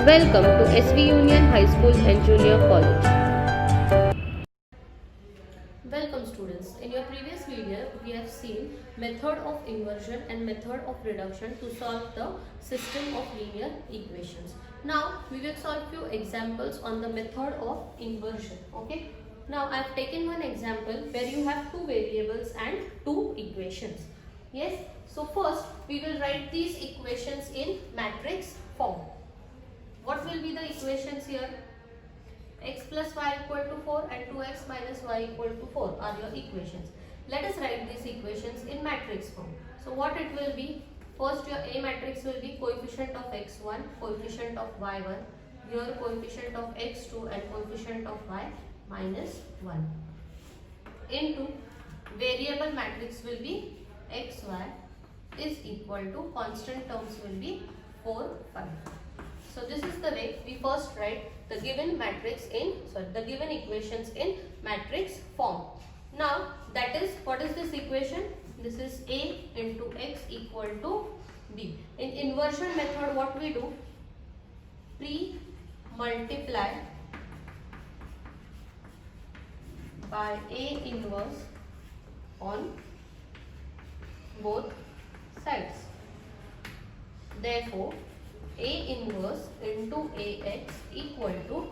Welcome to SV Union High School and Junior College. Welcome students. In your previous video, we have seen method of inversion and method of reduction to solve the system of linear equations. Now, we will solve few examples on the method of inversion. Okay. Now, I have taken one example where you have two variables and two equations. Yes. So, first we will write these equations in matrix form. What will be the equations here? X plus y equal to 4 and 2x minus y equal to 4 are your equations. Let us write these equations in matrix form. So what it will be? First, your A matrix will be coefficient of x1, coefficient of y1, your coefficient of x2 and coefficient of y minus 1 into variable matrix will be xy is equal to constant terms will be 4, 5. So this is the way we first write the given equations in matrix form. Now that is, what is this equation? This is A into x equal to B. In inversion method, what we do? Pre-multiply by A inverse on both sides. Therefore, A inverse into AX equal to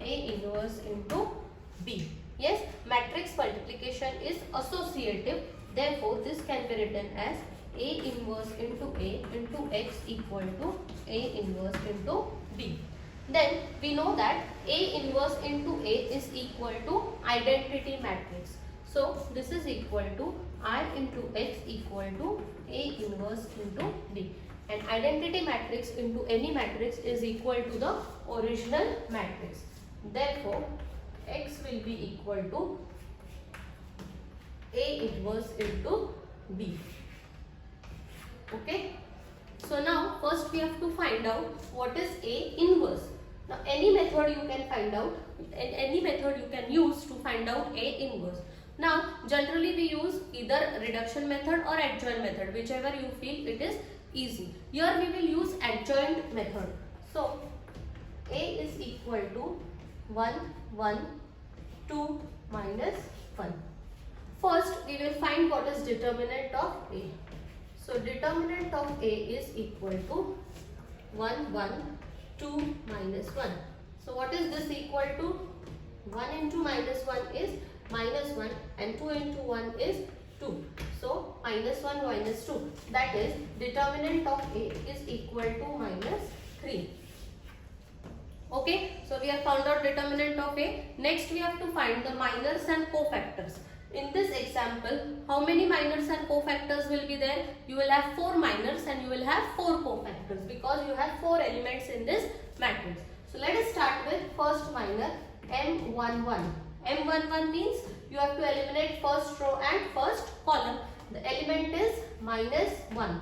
A inverse into B. Yes, matrix multiplication is associative. Therefore, this can be written as A inverse into A into X equal to A inverse into B. Then we know that A inverse into A is equal to identity matrix. So this is equal to I into X equal to A inverse into B. And identity matrix into any matrix is equal to the original matrix. Therefore, X will be equal to A inverse into B. Okay. So now first we have to find out what is A inverse. Now any method you can find out, and any method you can use to find out A inverse. Now generally we use either reduction method or adjoint method, whichever you feel it is easy. Here we will use adjoint method. So A is equal to 1, 1, 2 minus 1. First we will find what is determinant of A. So determinant of A is equal to 1, 1, 2 minus 1. So what is this equal to? 1 into minus 1 is minus 1 and 2 into 1 is 2. So minus 1 minus 2, that is determinant of A is equal to minus 3. Okay, so we have found out determinant of A. Next we have to find the minors and cofactors. In this example, how many minors and cofactors will be there? You will have 4 minors and you will have 4 cofactors because you have 4 elements in this matrix. So let us start with first minor M11. M11 means you have to eliminate first row and first column. The element is minus 1.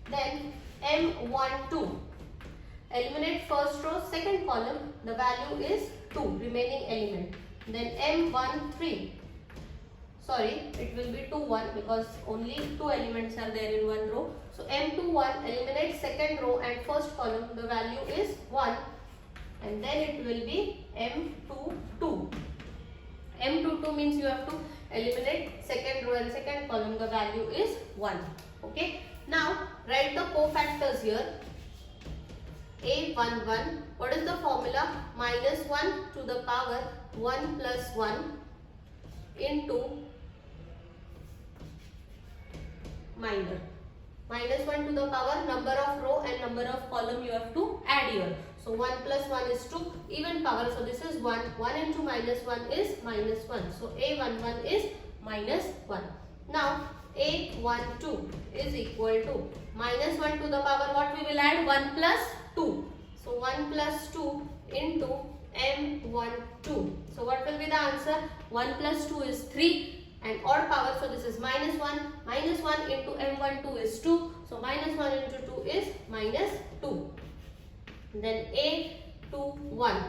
Then M12. Eliminate first row, second column. The value is 2, remaining element. Then M13. Sorry, it will be 21 because only 2 elements are there in one row. So M21, eliminate second row and first column. The value is 1. And then it will be M22. M22 means you have to eliminate second row and second column. The value is 1. Okay. Now write the cofactors here. A11. What is the formula? Minus 1 to the power 1 plus 1 into minor. Minus 1 to the power number of row and number of column you have to add here. So 1 plus 1 is 2, even power. So this is 1. 1 into minus 1 is minus 1. So A11 is minus 1. Now A12 is equal to minus 1 to the power, what we will add? 1 plus 2. So 1 plus 2 into M12. So what will be the answer? 1 plus 2 is 3. And odd power, so this is minus 1. Minus 1 into M12 is 2. So minus 1 into 2 is minus 2. Then A21.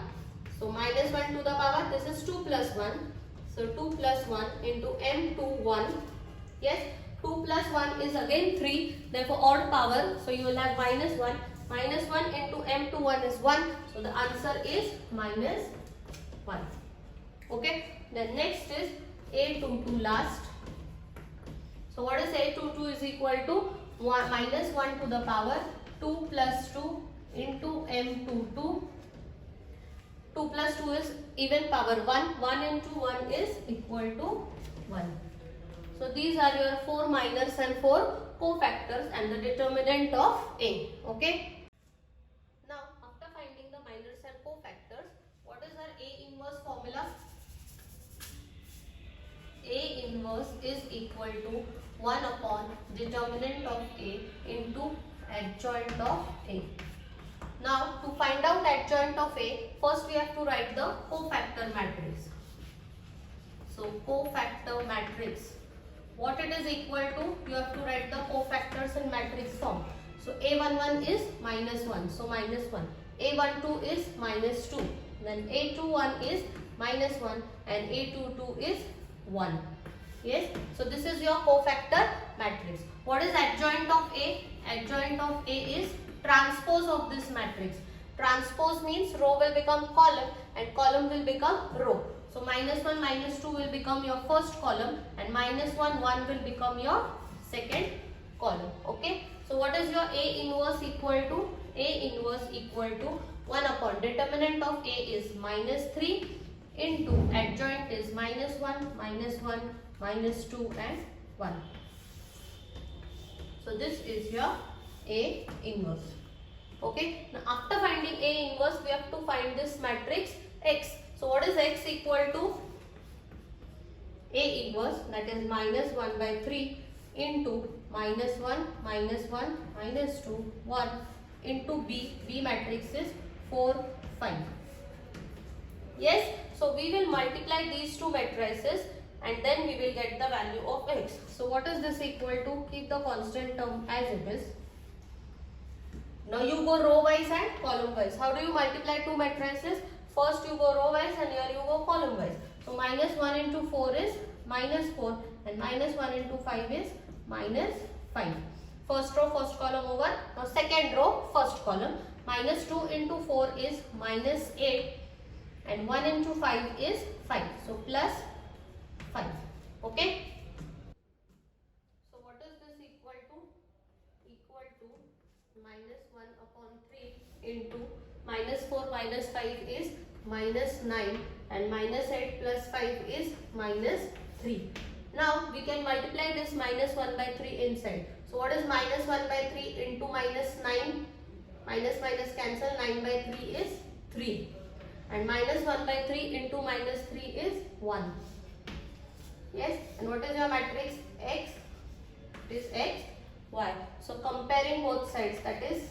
So minus 1 to the power, this is 2 plus 1. So 2 plus 1 into M21. Yes, 2 plus 1 is again 3. Therefore odd power, so you will have minus 1. Minus 1 into m2 1 is 1. So the answer is minus 1. Okay. Then next is a22 last. So what is a22 is equal to minus 1 to the power 2 plus 2 into m22. 2 plus 2 is even power 1. 1 into 1 is equal to 1. So these are your 4 minors and 4 cofactors and the determinant of A. Okay. Now after finding the minors and cofactors, what is our A inverse formula? A inverse is equal to 1 upon determinant of A into adjoint of A. Now to find out adjoint of A, first we have to write the cofactor matrix. So cofactor matrix, what it is equal to, you have to write the cofactors in matrix form. So A11 is minus 1, so minus 1. A12 is minus 2. Then A21 is minus 1 and A22 is 1. Yes, so this is your cofactor matrix. What is adjoint of A? Adjoint of A is transpose of this matrix. Transpose means row will become column and column will become row. So minus 1, minus 2 will become your first column and minus 1, 1 will become your second column. Okay. So what is your A inverse equal to? A inverse equal to 1 upon determinant of A is minus 3 into adjoint is minus 1, minus 2 and 1. So this is your A inverse. Okay. Now after finding A inverse, we have to find this matrix X. So what is X equal to? A inverse, that is minus 1 by 3 into minus 1, minus 2, 1 into B. B matrix is 4, 5. Yes. So we will multiply these two matrices and then we will get the value of X. So what is this equal to? Keep the constant term as it is. Now you go row wise and column wise. How do you multiply two matrices? First you go row wise and here you go column wise. So minus 1 into 4 is minus 4 and minus 1 into 5 is minus 5. First row, first column over. Now second row, first column. Minus 2 into 4 is minus 8 and 1 into 5 is 5. So plus 5. Okay. So what is this equal to? Equal to minus 1 upon 3 into minus 4 minus 5 is minus 9 and minus 8 plus 5 is minus 3. Now we can multiply this minus 1 by 3 inside. So what is minus 1 by 3 into minus 9? Minus minus cancel, 9 by 3 is 3. And minus 1 by 3 into minus 3 is 1. Yes. And what is your matrix? X. It is X, Y. So comparing both sides, that is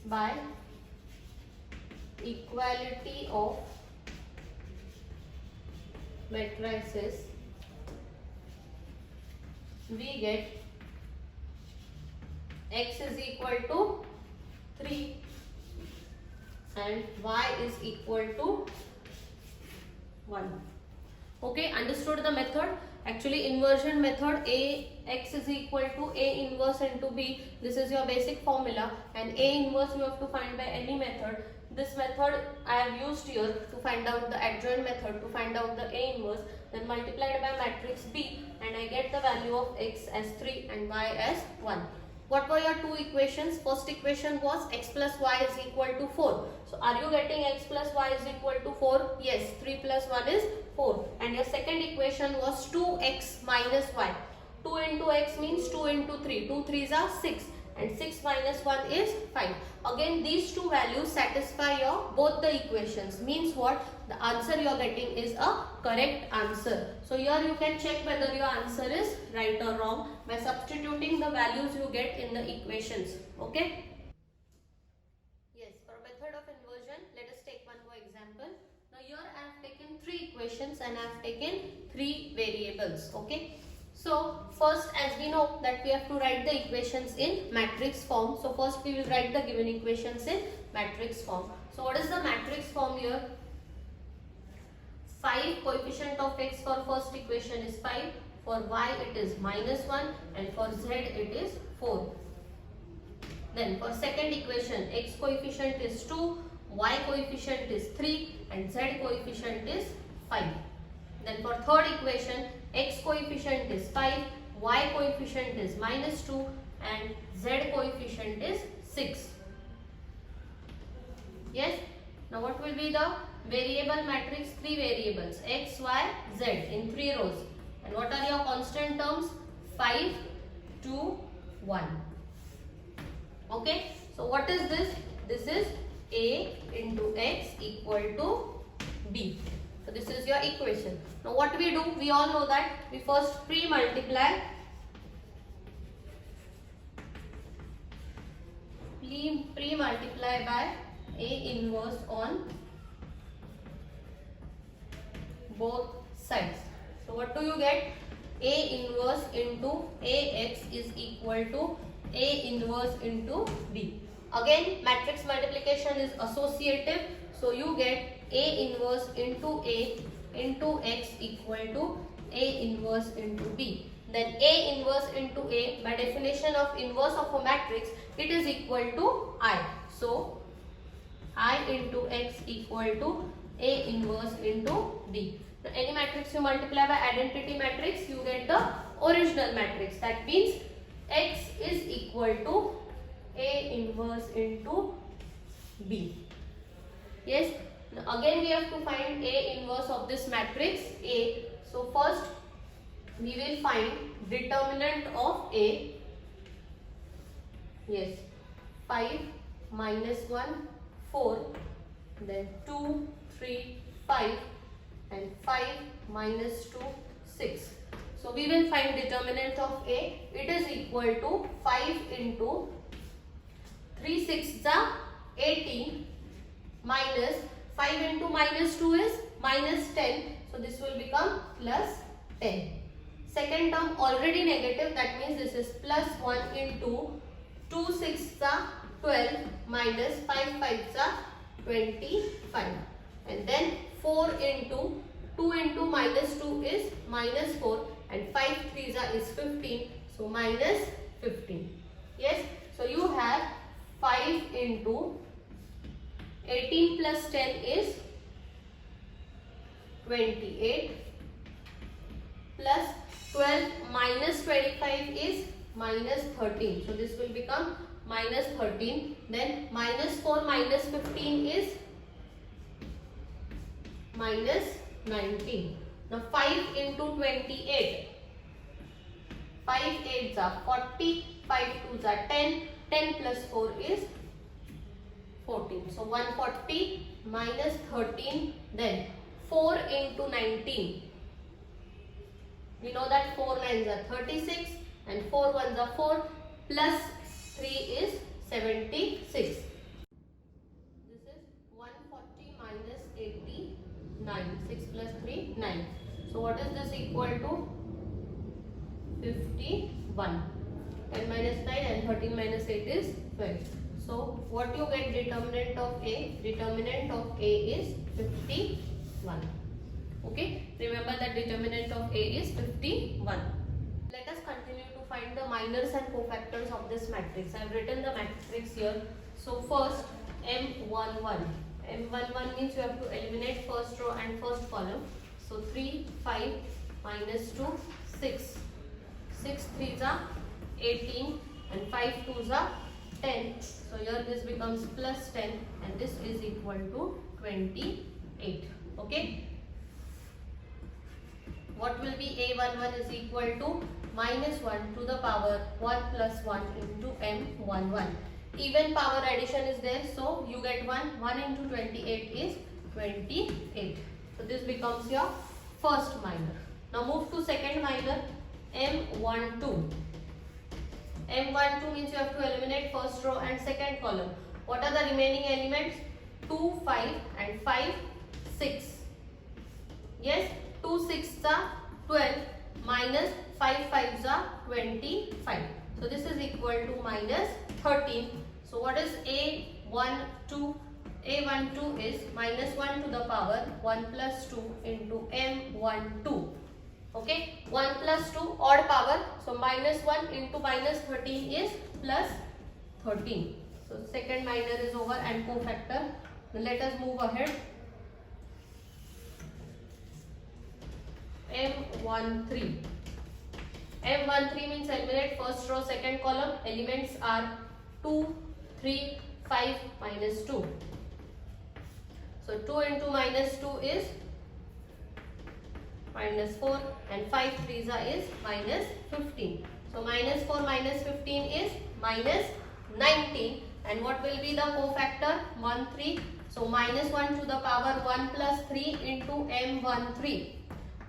by equality of matrices, we get X is equal to 3 and Y is equal to 1. Okay, understood the method? Actually inversion method, X is equal to A inverse into B. This is your basic formula and A inverse you have to find by any method. This method I have used here to find out the adjoint method, to find out the A inverse, then multiplied by matrix B and I get the value of X as 3 and Y as 1. What were your two equations? First equation was X plus Y is equal to 4. So are you getting X plus Y is equal to 4? Yes, 3 plus 1 is 4. And your second equation was 2X minus Y. 2 into X means 2 into 3. 2 3s are 6 and 6 minus 1 is 5. Again these two values satisfy your both the equations. Means what? The answer you are getting is a correct answer. So here you can check whether your answer is right or wrong by substituting the values you get in the equations. Okay? Yes, for method of inversion, let us take one more example. Now here I have taken 3 equations and I have taken 3 variables. Okay? So first, as we know that we have to write the equations in matrix form. So first we will write the given equations in matrix form. So what is the matrix form here? 5 coefficient of X for first equation is 5. For Y it is minus 1 and for Z it is 4. Then for second equation, x coefficient is 2, y coefficient is 3 and z coefficient is 5. Then for third equation, x coefficient is 5, y coefficient is -2 and z coefficient is 6. Yes. Now what will be the variable matrix? 3 variables, x, y, z in 3 rows. And what are your constant terms? 5, 2, 1. Okay. So what is this? This is a into x equal to b. So this is your equation. Now what we do? We all know that we first pre-multiply. Pre-multiply by A inverse on both sides. So what do you get? A inverse into AX is equal to A inverse into B. Again, matrix multiplication is associative. So you get A inverse into A into X equal to A inverse into B. Then A inverse into A, by definition of inverse of a matrix, it is equal to I. So I into X equal to A inverse into B. Now, any matrix you multiply by identity matrix, you get the original matrix. That means X is equal to A inverse into B. Yes. Now again we have to find A inverse of this matrix A. So first we will find determinant of A. Yes. 5 minus 1, 4. Then 2, 3, 5. And 5 minus 2, 6. So we will find determinant of A. It is equal to 5 into 3 6s are 18 minus 5 into minus 2 is minus 10. So this will become plus 10. Second term already negative, that means this is plus 1 into 2 6s are 12 minus 5 5s are 25. And then 4 into 2 into minus 2 is minus 4 and 5 3s are is 15. So minus 15. Yes. So you have 5 into 18 plus 10 is 28 plus 12 minus 25 is minus 13. So this will become minus 13. Then minus 4 minus 15 is minus 19. Now 5 into 28. 5 8s are 40. 5 2s are 10. 10 plus 4 is 14. So 140 minus 13. Then 4 into 19. We know that 4 9s are 36 and 4 1s are 4 plus 3 is 76. This is 140 minus 89. 6 plus 3 9. So what is this equal to? 51. 10 minus 9 and 13 minus 8 is 12. So what you get determinant of A? Determinant of A is 51. Okay, remember that determinant of A is 51. Let us continue to find the minors and cofactors of this matrix. I have written the matrix here. So first M11. M11 means you have to eliminate first row and first column. So 3, 5 minus 2, 6. 6 3s are 18 and 5 2s are 10. So here this becomes plus 10 and this is equal to 28. Okay. What will be A11 is equal to minus 1 to the power 1 plus 1 into M11. Even power addition is there, so you get 1. 1 into 28 is 28. So this becomes your first minor. Now move to second minor, M12. M12 means you have to eliminate first row and second column. What are the remaining elements? 2, 5 and 5, 6. Yes, 2 6s are 12 minus 5 5s are 25. So this is equal to minus 13. So what is A12? A12 is minus 1 to the power 1 plus 2 into M12. Okay, 1 plus 2 odd power. So minus 1 into minus 13 is plus 13. So second minor is over and cofactor. Now let us move ahead. M13. M13 means eliminate first row, second column. Elements are 2, 3, 5, minus 2. So 2 into minus 2 is minus 4 and 5 3s is minus 15. So minus 4 minus 15 is minus 19. And what will be the cofactor? 1, 3. So minus 1 to the power 1 plus 3 into M13.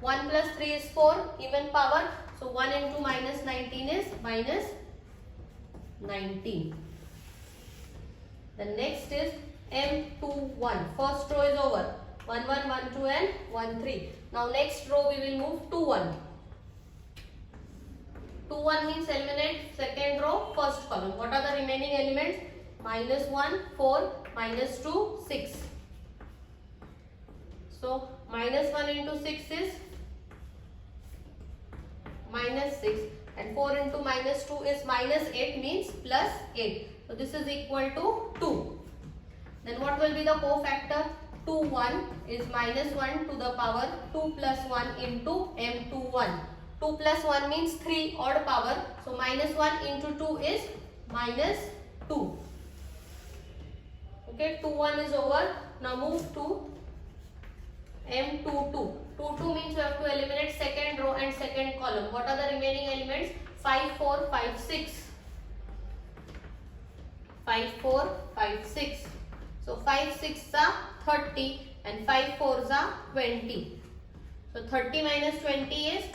1 plus 3 is 4, even power. So 1 into minus 19 is minus 19. The next is M21. First row is over. 1, 1, 1, 2 and 1, 3. Now next row we will move 2, 1. 2, 1 means eliminate second row, first column. What are the remaining elements? Minus 1, 4, minus 2, 6. So minus 1 into 6 is minus 6 and 4 into minus 2 is minus 8 means plus 8. So this is equal to 2. Then what will be the cofactor? 2, 1 is minus 1 to the power 2 plus 1 into M21. 2 plus 1 means 3 odd power. So minus 1 into 2 is minus 2. Okay, 2, 1 is over. Now move to M22. 2, 2 means you have to eliminate second row and second column. What are the remaining elements? 5, 4, 5, 6. 5, 4, 5, 6. So 5, 6 are 30 and 5, 4s are 20. So 30 minus 20 is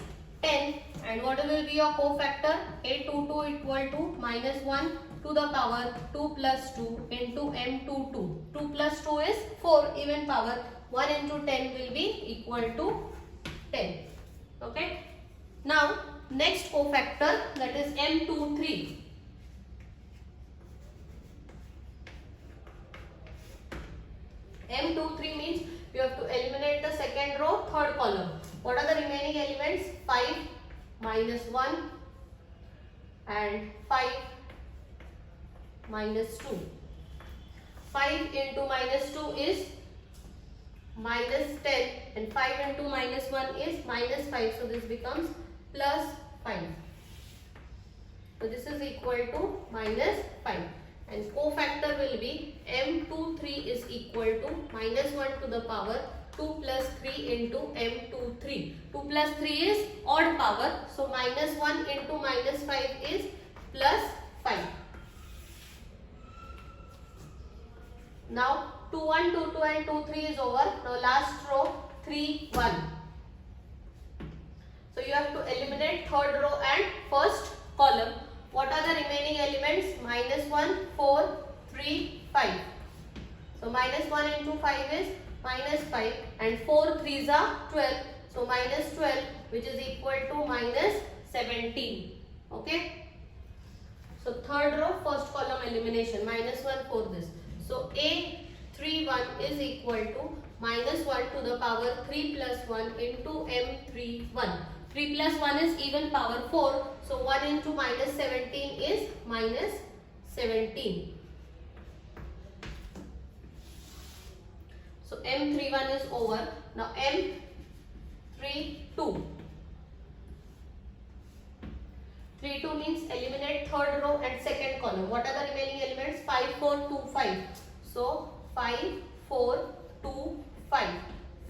10. And what will be your cofactor? A22 equal to minus 1 to the power 2 plus 2 into M22. 2 plus 2 is 4 even power. 1 into 10 will be equal to 10. Okay. Now next cofactor, that is M23. M23 means you have to eliminate the second row, third column. What are the remaining elements? 5 minus 1 and 5 minus 2. 5 into minus 2 is minus 10 and 5 into minus 1 is minus 5. So this becomes plus 5. So this is equal to minus 5. And cofactor will be M23 is equal to minus 1 to the power 2 plus 3 into M23. 2 plus 3 is odd power. So minus 1 into minus 5 is plus 5. Now 2, 1, 2, 2 and 2, 3 is over. Now last row 3, 1. So you have to eliminate third row and first column. What are the remaining elements? Minus 1, 4, 3, 5. So minus 1 into 5 is minus 5 and 4 3s are 12. So minus 12 which is equal to minus 17. Okay. So third row, first column elimination. Minus 1, 4 this. So A31 is equal to minus 1 to the power 3 plus 1 into M31. 3 plus 1 is even power 4. So 1 into minus 17 is minus 17. So M31 is over. Now M32. 32 means eliminate third row and second column. What are the remaining elements? 5, 4, 2, 5. So 5, 4, 2, 5.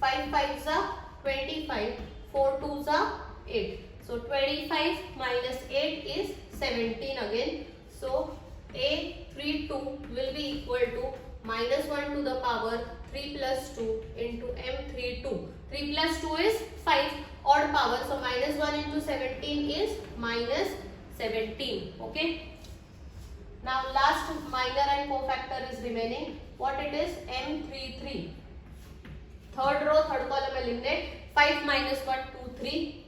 5 5s are 25. 4 2s are 8. So 25 minus 8 is 17 again. So A32 will be equal to minus 1 to the power 3 plus 2 into M32. 3 plus 2 is 5 odd power. So minus 1 into 17 is minus 17. Okay. Now last minor and cofactor is remaining. What it is? M33. Third row, third column eliminate. 5 minus 1, 2, 3.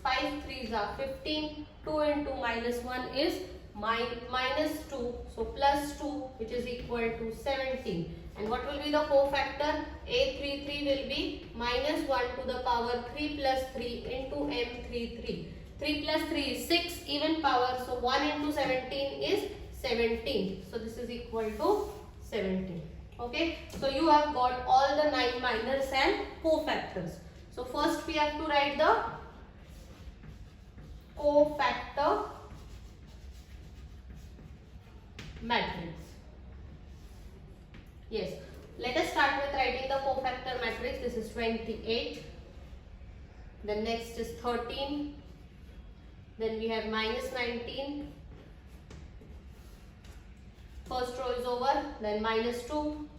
5 3s are 15. 2 into minus 1 is minus 2. So plus 2 which is equal to 17. And what will be the cofactor? A33 will be minus 1 to the power 3 plus 3 into M33. 3 plus 3 is 6 even power. So 1 into 17 is 17. So this is equal to 17. Okay. So you have got all the 9 minors and cofactors. So first we have to write the cofactor matrix. Yes. Let us start with writing the cofactor matrix. This is 28. Then next is 13. Then we have minus 19. First row is over. Then minus 2,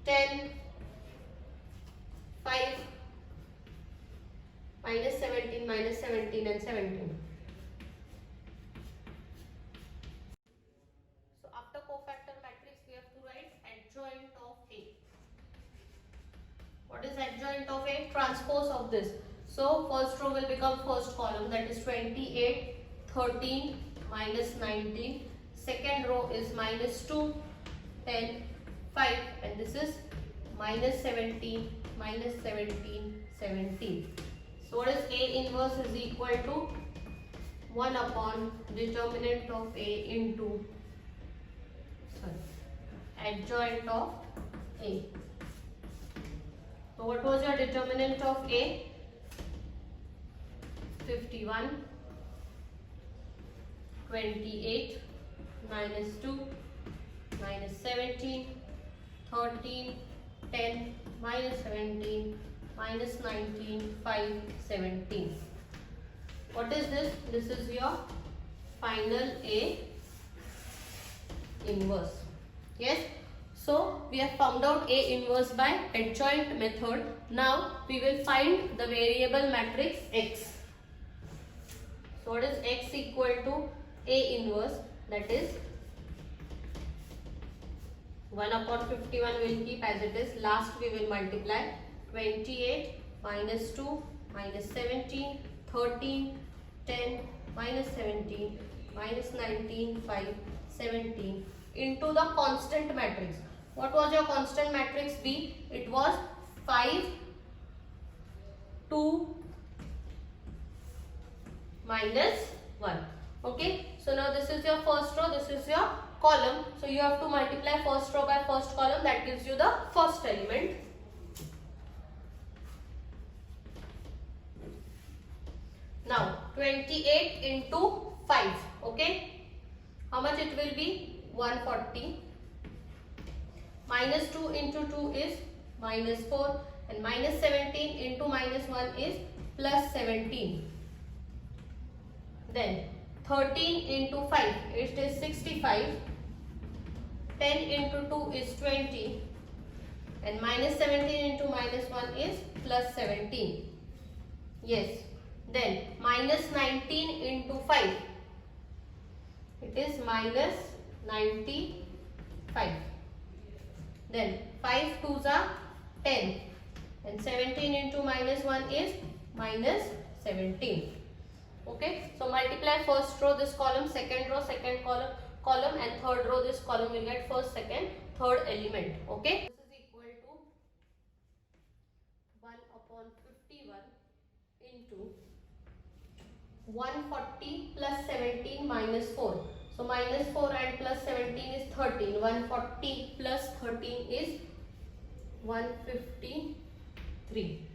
10, 5, minus 17, minus 17 and 17. So after cofactor matrix we have to write adjoint of A. What is adjoint of A? Transpose of this. So first row will become first column, that is 28, 13, minus 19. Second row is minus 2, 10, 5 and this is minus 17, minus 17, 17. So what is A inverse is equal to 1 upon determinant of A into adjoint of A. So what was your determinant of A? 51, 28, minus 2, minus 17, 13, 10, minus 17, minus 19, 5, 17. What is this? This is your final A inverse. Yes. So we have found out A inverse by adjoint method. Now we will find the variable matrix X. So what is X equal to A inverse, that is 1 upon 51 will keep as it is. Last we will multiply 28 minus 2 minus 17 13 10 minus 17 minus 19 5 17 into the constant matrix. What was your constant matrix B? It was 5 2 minus 1. Okay. So now this is your first row, this is your column. So you have to multiply first row by first column, that gives you the first element. Now 28 into 5. Okay. How much it will be? 140. Minus 2 into 2 is minus 4 and minus 17 into minus 1 is plus 17. Then 13 into 5, it is 65. 10 into 2 is 20 and minus 17 into minus 1 is plus 17. Yes. Then minus 19 into 5, it is minus 95. Then 5 twos are 10 and 17 into minus 1 is minus 17. Okay. So multiply first row this column, second row second column and third row this column will get first, second, third element. Okay. This is equal to 1 upon 51 into 140 plus 17 minus 4. So minus 4 and plus 17 is 13. 140 plus 13 is 153.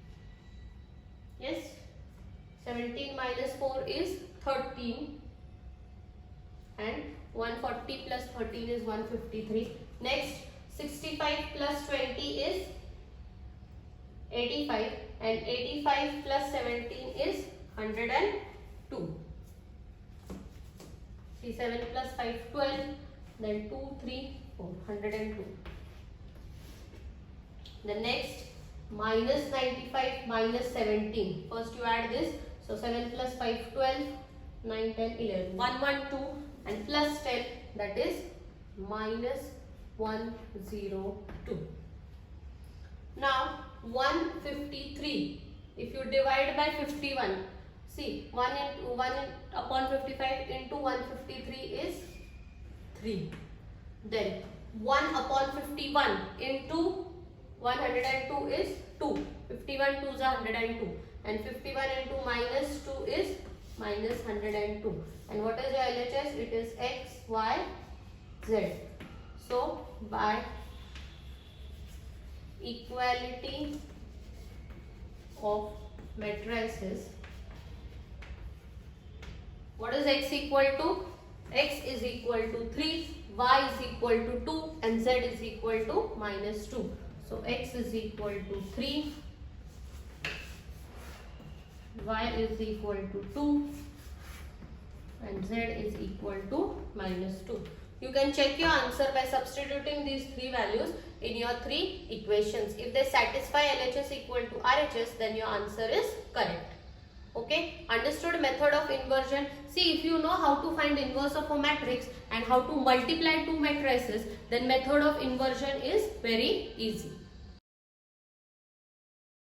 Yes. 17 minus 4 is 13 and 140 plus 13 is 153. Next 65 plus 20 is 85 and 85 plus 17 is 102. See, 7 plus 5 12, then 2 3 4 102. The next minus 95 minus 17. First you add this. So 7 plus 5 12, 9 10 11, 112 and plus 10, that is minus 102. Now 153, if you divide by 51, see 1 upon 55 into 153 is 3. Then 1 upon 51 into 102 is 2. 51 2s are 102 and 51 into minus 2 is minus 102. And what is your LHS? It is x, y, z. So by equality of matrices, what is x equal to? X is equal to 3, y is equal to 2 and z is equal to minus 2. So x is equal to 3, y is equal to 2 and z is equal to minus 2. You can check your answer by substituting these three values in your three equations. If they satisfy LHS equal to RHS, then your answer is correct. Okay, understood method of inversion? See, if you know how to find inverse of a matrix and how to multiply two matrices, then method of inversion is very easy.